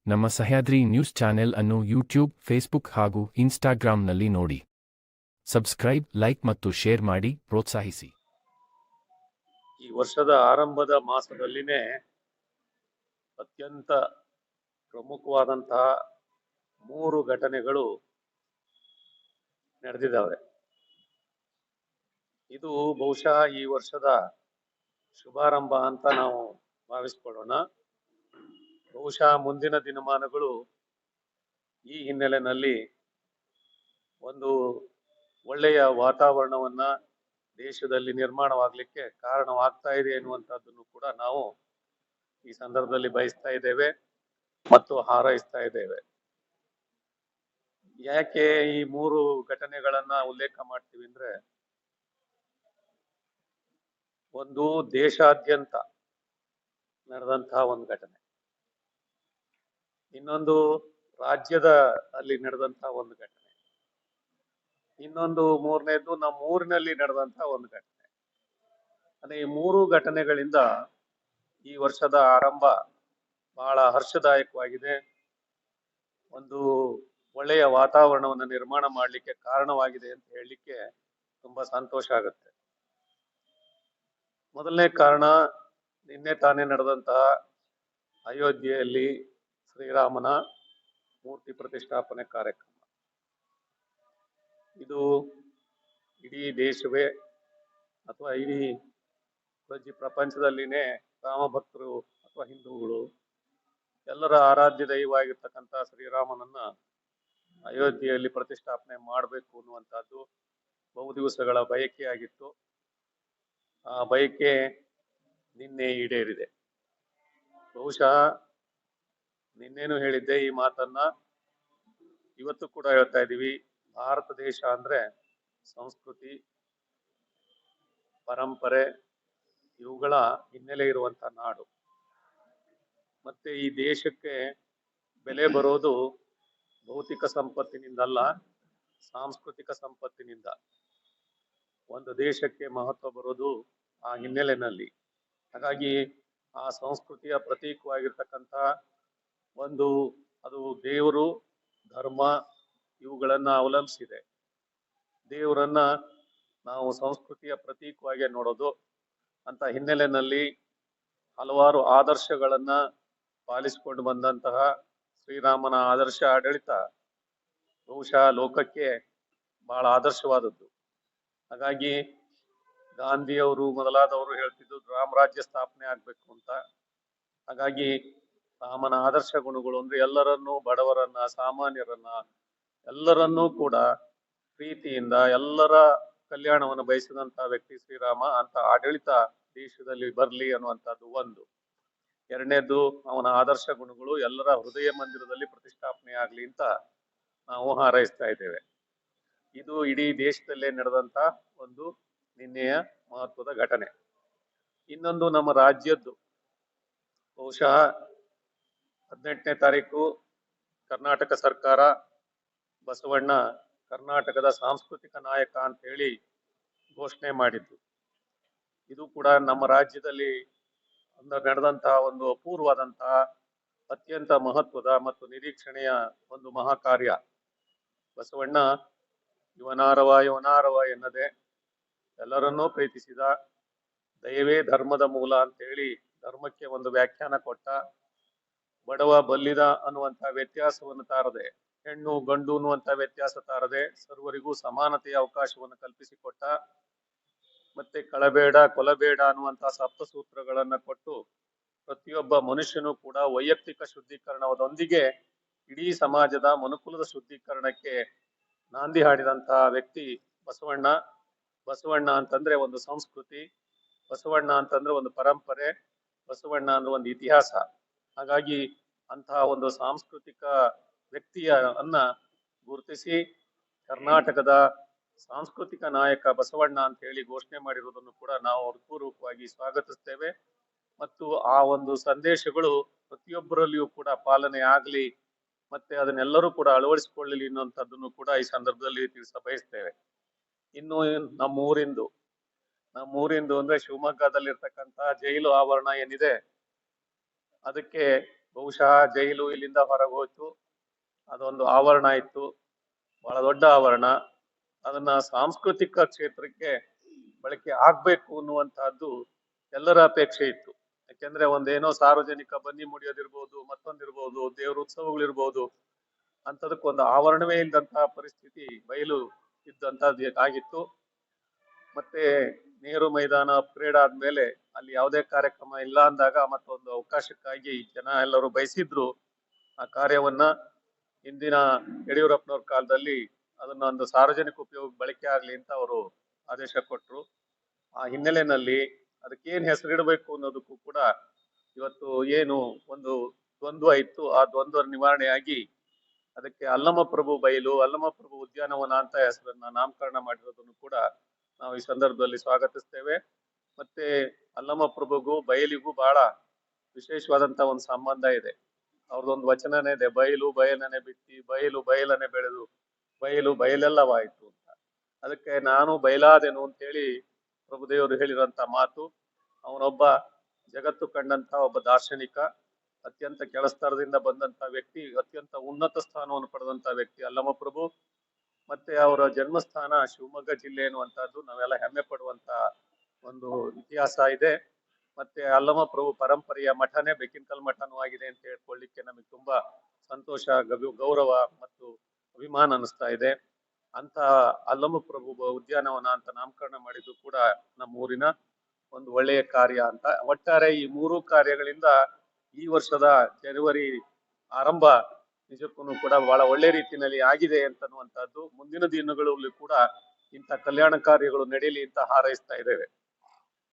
ನಮ್ಮ Sahyadri news channel ಅನ್ನು YouTube, Facebook ಹಾಗೂ ಇನ್ಸ್ಟಾಗ್ರಾಂನಲ್ಲಿ ನೋಡಿ. ಸಬ್ಸ್ಕ್ರೈಬ್, ಲೈಕ್ ಮತ್ತು ಶೇರ್ ಮಾಡಿ ಪ್ರೋತ್ಸಾಹಿಸಿ. ಈ ವರ್ಷದ ಆರಂಭದ ಮಾಸದಲ್ಲಿನೇ ಅತ್ಯಂತ ಪ್ರಮುಖವಾದಂತಹ 3 ಘಟನೆಗಳು ನಡೆದಿದ್ದಾವೆ. ಇದು ಬಹುಶಃ ಈ ವರ್ಷದ ಶುಭಾರಂಭ ಅಂತ ನಾವು ಭಾವಿಸ್ಕೊಳ್ಳೋಣ. ಬಹುಶಃ ಮುಂದಿನ ದಿನಮಾನಗಳು ಈ ಹಿನ್ನೆಲೆಯಲ್ಲಿ ಒಂದು ಒಳ್ಳೆಯ ವಾತಾವರಣವನ್ನ ದೇಶದಲ್ಲಿ ನಿರ್ಮಾಣವಾಗಲಿಕ್ಕೆ ಕಾರಣವಾಗ್ತಾ ಇದೆ ಎನ್ನುವಂಥದ್ದನ್ನು ಕೂಡ ನಾವು ಈ ಸಂದರ್ಭದಲ್ಲಿ ಬಯಸ್ತಾ ಇದ್ದೇವೆ ಮತ್ತು ಹಾರೈಸ್ತಾ ಇದ್ದೇವೆ. ಯಾಕೆ ಈ 3 ಘಟನೆಗಳನ್ನ ಉಲ್ಲೇಖ ಮಾಡ್ತೀವಿ ಅಂದ್ರೆ, ಒಂದು ದೇಶಾದ್ಯಂತ ನಡೆದಂತಹ ಒಂದು ಘಟನೆ, ಇನ್ನೊಂದು ರಾಜ್ಯದ ಅಲ್ಲಿ ನಡೆದಂತಹ ಒಂದು ಘಟನೆ, ಇನ್ನೊಂದು ಮೂರನೇದು ನಮ್ಮ ಊರಿನಲ್ಲಿ ನಡೆದಂತಹ ಒಂದು ಘಟನೆ. ಅಂದ್ರೆ ಈ 3 ಘಟನೆಗಳಿಂದ ಈ ವರ್ಷದ ಆರಂಭ ಬಹಳ ಹರ್ಷದಾಯಕವಾಗಿದೆ. ಒಂದು ಒಳ್ಳೆಯ ವಾತಾವರಣವನ್ನು ನಿರ್ಮಾಣ ಮಾಡಲಿಕ್ಕೆ ಕಾರಣವಾಗಿದೆ ಅಂತ ಹೇಳಲಿಕ್ಕೆ ತುಂಬಾ ಸಂತೋಷ ಆಗುತ್ತೆ. ಮೊದಲನೇ ಕಾರಣ, ನಿನ್ನೆ ತಾನೇ ನಡೆದಂತಹ ಅಯೋಧ್ಯೆಯಲ್ಲಿ ಶ್ರೀರಾಮನ ಮೂರ್ತಿ ಪ್ರತಿಷ್ಠಾಪನೆ ಕಾರ್ಯಕ್ರಮ. ಇದು ಇಡೀ ದೇಶವೇ ಅಥವಾ ಇಡೀ ಪ್ರಪಂಚದಲ್ಲಿನೇ ರಾಮ ಭಕ್ತರು ಅಥವಾ ಹಿಂದೂಗಳು ಎಲ್ಲರ ಆರಾಧ್ಯ ದೈವವಾಗಿರ್ತಕ್ಕಂಥ ಶ್ರೀರಾಮನನ್ನ ಅಯೋಧ್ಯೆಯಲ್ಲಿ ಪ್ರತಿಷ್ಠಾಪನೆ ಮಾಡಬೇಕು ಅನ್ನುವಂಥದ್ದು ಬಹು ದಿವಸಗಳ ಬಯಕೆಯಾಗಿತ್ತು. ಆ ಬಯಕೆ ನಿನ್ನೆ ಈಡೇರಿದೆ. ಬಹುಶಃ ನಿನ್ನೇನು ಹೇಳಿದ್ದೆ ಈ ಮಾತನ್ನ, ಇವತ್ತು ಕೂಡ ಹೇಳ್ತಾ ಇದ್ದೀವಿ. ಭಾರತ ದೇಶ ಅಂದ್ರೆ ಸಂಸ್ಕೃತಿ, ಪರಂಪರೆ ಇವುಗಳ ಹಿನ್ನೆಲೆ ಇರುವಂತ ನಾಡು. ಮತ್ತೆ ಈ ದೇಶಕ್ಕೆ ಬೆಲೆ ಬರೋದು ಭೌತಿಕ ಸಂಪತ್ತಿನಿಂದಲ್ಲ, ಸಾಂಸ್ಕೃತಿಕ ಸಂಪತ್ತಿನಿಂದ. ಒಂದು ದೇಶಕ್ಕೆ ಮಹತ್ವ ಬರೋದು ಆ ಹಿನ್ನೆಲೆಯಲ್ಲಿ. ಹಾಗಾಗಿ ಆ ಸಂಸ್ಕೃತಿಯ ಪ್ರತೀಕವಾಗಿರ್ತಕ್ಕಂಥ ಒಂದು, ಅದು ದೇವರು, ಧರ್ಮ ಇವುಗಳನ್ನ ಅವಲಂಬಿಸಿದೆ. ದೇವರನ್ನ ನಾವು ಸಂಸ್ಕೃತಿಯ ಪ್ರತೀಕವಾಗಿ ನೋಡೋದು ಅಂತ ಹಿನ್ನೆಲೆಯಲ್ಲಿ ಹಲವಾರು ಆದರ್ಶಗಳನ್ನ ಪಾಲಿಸಿಕೊಂಡು ಬಂದಂತಹ ಶ್ರೀರಾಮನ ಆದರ್ಶ ಆಡಳಿತ ಬಹುಶಃ ಲೋಕಕ್ಕೆ ಬಹಳ ಆದರ್ಶವಾದದ್ದು. ಹಾಗಾಗಿ ಗಾಂಧಿಯವರು ಮೊದಲಾದವರು ಹೇಳ್ತಿದ್ದು ರಾಮರಾಜ್ಯ ಸ್ಥಾಪನೆ ಆಗ್ಬೇಕು ಅಂತ. ಹಾಗಾಗಿ ರಾಮನ ಆದರ್ಶ ಗುಣಗಳು ಅಂದ್ರೆ ಎಲ್ಲರನ್ನೂ, ಬಡವರನ್ನ, ಸಾಮಾನ್ಯರನ್ನ ಎಲ್ಲರನ್ನೂ ಕೂಡ ಪ್ರೀತಿಯಿಂದ ಎಲ್ಲರ ಕಲ್ಯಾಣವನ್ನು ಬಯಸಿದಂತ ವ್ಯಕ್ತಿ ಶ್ರೀರಾಮ. ಅಂತ ಆಡಳಿತ ದೇಶದಲ್ಲಿ ಬರ್ಲಿ ಅನ್ನುವಂಥದ್ದು ಒಂದು. ಎರಡನೇದು, ಅವನ ಆದರ್ಶ ಗುಣಗಳು ಎಲ್ಲರ ಹೃದಯ ಮಂದಿರದಲ್ಲಿ ಪ್ರತಿಷ್ಠಾಪನೆ ಆಗ್ಲಿ ಅಂತ ನಾವು ಹಾರೈಸ್ತಾ ಇದ್ದೇವೆ. ಇದು ಇಡೀ ದೇಶದಲ್ಲೇ ನಡೆದಂತ ಒಂದು ನಿನ್ನೆಯ ಮಹತ್ವದ ಘಟನೆ. ಇನ್ನೊಂದು ನಮ್ಮ ರಾಜ್ಯದ್ದು. ಬಹುಶಃ 18ನೇ ತಾರೀಕು ಕರ್ನಾಟಕ ಸರ್ಕಾರ ಬಸವಣ್ಣ ಕರ್ನಾಟಕದ ಸಾಂಸ್ಕೃತಿಕ ನಾಯಕ ಅಂತ ಹೇಳಿ ಘೋಷಣೆ ಮಾಡಿದ್ದು. ಇದು ಕೂಡ ನಮ್ಮ ರಾಜ್ಯದಲ್ಲಿ ನಡೆದಂತಹ ಒಂದು ಅಪೂರ್ವವಾದಂತಹ, ಅತ್ಯಂತ ಮಹತ್ವದ ಮತ್ತು ನಿರೀಕ್ಷಣೆಯ ಒಂದು ಮಹಾಕಾರ್ಯ. ಬಸವಣ್ಣ ಯುವನಾರವ ಯುವನಾರವ ಎನ್ನದೆ ಎಲ್ಲರನ್ನೂ ಪ್ರೀತಿಸಿದ, ದಯವೇ ಧರ್ಮದ ಮೂಲ ಅಂತ ಹೇಳಿ ಧರ್ಮಕ್ಕೆ ಒಂದು ವ್ಯಾಖ್ಯಾನ ಕೊಟ್ಟ, ಬಡವ ಬಲ್ಲಿದ ಅನ್ನುವಂಥ ವ್ಯತ್ಯಾಸವನ್ನು ತಾರದೆ, ಹೆಣ್ಣು ಗಂಡು ಅನ್ನುವಂಥ ವ್ಯತ್ಯಾಸ ತಾರದೆ ಸರ್ವರಿಗೂ ಸಮಾನತೆಯ ಅವಕಾಶವನ್ನು ಕಲ್ಪಿಸಿಕೊಟ್ಟ, ಮತ್ತೆ ಕಳಬೇಡ ಕೊಲಬೇಡ ಅನ್ನುವಂತಹ ಸಪ್ತಸೂತ್ರಗಳನ್ನ ಕೊಟ್ಟು ಪ್ರತಿಯೊಬ್ಬ ಮನುಷ್ಯನು ಕೂಡ ವೈಯಕ್ತಿಕ ಶುದ್ಧೀಕರಣದೊಂದಿಗೆ ಇಡೀ ಸಮಾಜದ ಮನುಕುಲದ ಶುದ್ಧೀಕರಣಕ್ಕೆ ನಾಂದಿ ಹಾಡಿದಂತಹ ವ್ಯಕ್ತಿ ಬಸವಣ್ಣ. ಬಸವಣ್ಣ ಅಂತಂದ್ರೆ ಒಂದು ಸಂಸ್ಕೃತಿ, ಬಸವಣ್ಣ ಅಂತಂದ್ರೆ ಒಂದು ಪರಂಪರೆ, ಬಸವಣ್ಣ ಅಂದ್ರೆ ಒಂದು ಇತಿಹಾಸ. ಹಾಗಾಗಿ ಅಂತಹ ಒಂದು ಸಾಂಸ್ಕೃತಿಕ ವ್ಯಕ್ತಿಯನ್ನ ಗುರುತಿಸಿ ಕರ್ನಾಟಕದ ಸಾಂಸ್ಕೃತಿಕ ನಾಯಕ ಬಸವಣ್ಣ ಅಂತ ಹೇಳಿ ಘೋಷಣೆ ಮಾಡಿರುವುದನ್ನು ಕೂಡ ನಾವು ಹೃತ್ಪೂರ್ವಕವಾಗಿ ಸ್ವಾಗತಿಸ್ತೇವೆ. ಮತ್ತು ಆ ಒಂದು ಸಂದೇಶಗಳು ಪ್ರತಿಯೊಬ್ಬರಲ್ಲಿಯೂ ಕೂಡ ಪಾಲನೆ ಆಗ್ಲಿ, ಮತ್ತೆ ಅದನ್ನೆಲ್ಲರೂ ಕೂಡ ಅಳವಡಿಸಿಕೊಳ್ಳಲಿ ಅನ್ನುವಂಥದ್ದನ್ನು ಕೂಡ ಈ ಸಂದರ್ಭದಲ್ಲಿ ತಿಳಿಸ ಬಯಸ್ತೇವೆ. ಇನ್ನು ನಮ್ಮೂರಿಂದು ಅಂದ್ರೆ ಶಿವಮೊಗ್ಗದಲ್ಲಿರ್ತಕ್ಕಂಥ ಜೈಲು ಆವರಣ ಏನಿದೆ, ಅದಕ್ಕೆ ಬಹುಶಃ ಜೈಲು ಇಲ್ಲಿಂದ ಹೊರಗೆ ಹೋಯ್ತು. ಅದೊಂದು ಆವರಣ ಇತ್ತು, ಬಹಳ ದೊಡ್ಡ ಆವರಣ. ಅದನ್ನ ಸಾಂಸ್ಕೃತಿಕ ಕ್ಷೇತ್ರಕ್ಕೆ ಬಳಕೆ ಆಗ್ಬೇಕು ಅನ್ನುವಂತಹದ್ದು ಎಲ್ಲರ ಅಪೇಕ್ಷೆ ಇತ್ತು. ಯಾಕೆಂದ್ರೆ ಒಂದೇನೋ ಸಾರ್ವಜನಿಕ ಬನ್ನಿ ಮುಡಿಯೋದಿರ್ಬೋದು, ಮತ್ತೊಂದಿರ್ಬೋದು, ದೇವ್ರ ಉತ್ಸವಗಳಿರ್ಬೋದು, ಅಂತದಕ್ಕೊಂದು ಆವರಣವೇ ಇಲ್ಲದಂತಹ ಪರಿಸ್ಥಿತಿ ಬಯಲು ಇದ್ದಂತದ್ದು ಆಗಿತ್ತು. ಮತ್ತೆ ನೆಹರು ಮೈದಾನ ಅಪ್ಗ್ರೇಡ್ ಆದ್ಮೇಲೆ ಅಲ್ಲಿ ಯಾವುದೇ ಕಾರ್ಯಕ್ರಮ ಇಲ್ಲ ಅಂದಾಗ ಮತ್ತೊಂದು ಅವಕಾಶಕ್ಕಾಗಿ ಜನ ಎಲ್ಲರೂ ಬಯಸಿದ್ರು ಆ ಕಾರ್ಯವನ್ನ. ಇಂದಿನ ಯಡಿಯೂರಪ್ಪನವ್ರ ಕಾಲದಲ್ಲಿ ಅದನ್ನ ಒಂದು ಸಾರ್ವಜನಿಕ ಉಪಯೋಗ ಬಳಕೆ ಆಗ್ಲಿ ಅಂತ ಅವರು ಆದೇಶ ಕೊಟ್ರು. ಆ ಹಿನ್ನೆಲೆಯಲ್ಲಿ ಅದಕ್ಕೇನ್ ಹೆಸರಿಡಬೇಕು ಅನ್ನೋದಕ್ಕೂ ಕೂಡ ಇವತ್ತು ಏನು ಒಂದು ದ್ವಂದ್ವ ಇತ್ತು, ಆ ದ್ವಂದ್ವ ನಿವಾರಣೆಯಾಗಿ ಅದಕ್ಕೆ ಅಲ್ಲಮಪ್ರಭು ಬಯಲು, ಅಲ್ಲಮಪ್ರಭು ಉದ್ಯಾನವನ ಅಂತ ಹೆಸರನ್ನ ನಾಮಕರಣ ಮಾಡಿರೋದನ್ನು ಕೂಡ ನಾವು ಈ ಸಂದರ್ಭದಲ್ಲಿ ಸ್ವಾಗತಿಸ್ತೇವೆ. ಮತ್ತೆ ಅಲ್ಲಮಪ್ರಭುಗೂ ಬಯಲಿಗೂ ಬಹಳ ವಿಶೇಷವಾದಂತ ಒಂದು ಸಂಬಂಧ ಇದೆ. ಅವ್ರದೊಂದು ವಚನನೇ ಇದೆ, ಬಯಲು ಬಯಲನೆ ಬಿತ್ತಿ, ಬಯಲು ಬಯಲನೆ ಬೆಳೆದು, ಬಯಲು ಬಯಲೆಲ್ಲವಾಯಿತು ಅಂತ. ಅದಕ್ಕೆ ನಾನು ಬಯಲಾದೆನು ಅಂತ ಹೇಳಿ ಪ್ರಭುದೇವರು ಹೇಳಿರುವಂತ ಮಾತು. ಅವನೊಬ್ಬ ಜಗತ್ತು ಕಂಡಂತ ಒಬ್ಬ ದಾರ್ಶನಿಕ, ಅತ್ಯಂತ ಕೆಳಸ್ತರದಿಂದ ಬಂದಂತ ವ್ಯಕ್ತಿ, ಅತ್ಯಂತ ಉನ್ನತ ಸ್ಥಾನವನ್ನು ಪಡೆದಂತ ವ್ಯಕ್ತಿ ಅಲ್ಲಮಪ್ರಭು. ಮತ್ತೆ ಅವರ ಜನ್ಮಸ್ಥಾನ ಶಿವಮೊಗ್ಗ ಜಿಲ್ಲೆ ಎನ್ನುವಂತಹದ್ದು ನಾವೆಲ್ಲ ಹೆಮ್ಮೆ ಪಡುವಂತ ಒಂದು ಇತಿಹಾಸ ಇದೆ. ಮತ್ತೆ ಅಲ್ಲಮಪ್ರಭು ಪರಂಪರೆಯ ಮಠನೇ ಬೆಕ್ಕಿನಕಲ್ ಮಠನೂ ಆಗಿದೆ ಅಂತ ಹೇಳ್ಕೊಳ್ಳಿಕ್ಕೆ ನಮಗೆ ತುಂಬಾ ಸಂತೋಷ, ಗೌರವ ಮತ್ತು ಅಭಿಮಾನ ಅನಿಸ್ತಾ ಇದೆ. ಅಂತ ಅಲ್ಲಮಪ್ರಭು ಉದ್ಯಾನವನ ಅಂತ ನಾಮಕರಣ ಮಾಡಿದ್ದು ಕೂಡ ನಮ್ಮ ಊರಿನ ಒಂದು ಒಳ್ಳೆಯ ಕಾರ್ಯ ಅಂತ. ಒಟ್ಟಾರೆ ಈ ಮೂರು ಕಾರ್ಯಗಳಿಂದ ಈ ವರ್ಷದ ಜನವರಿ ಆರಂಭ ನಿಜಕ್ಕೂ ಕೂಡ ಬಹಳ ಒಳ್ಳೆ ರೀತಿಯಲ್ಲಿ ಆಗಿದೆ ಅಂತನ್ನುವಂತಹದ್ದು. ಮುಂದಿನ ದಿನಗಳಲ್ಲಿ ಕೂಡ ಇಂಥ ಕಲ್ಯಾಣ ಕಾರ್ಯಗಳು ನಡೆಯಲಿ ಅಂತ ಹಾರೈಸ್ತಾ ಇದ್ದೇವೆ.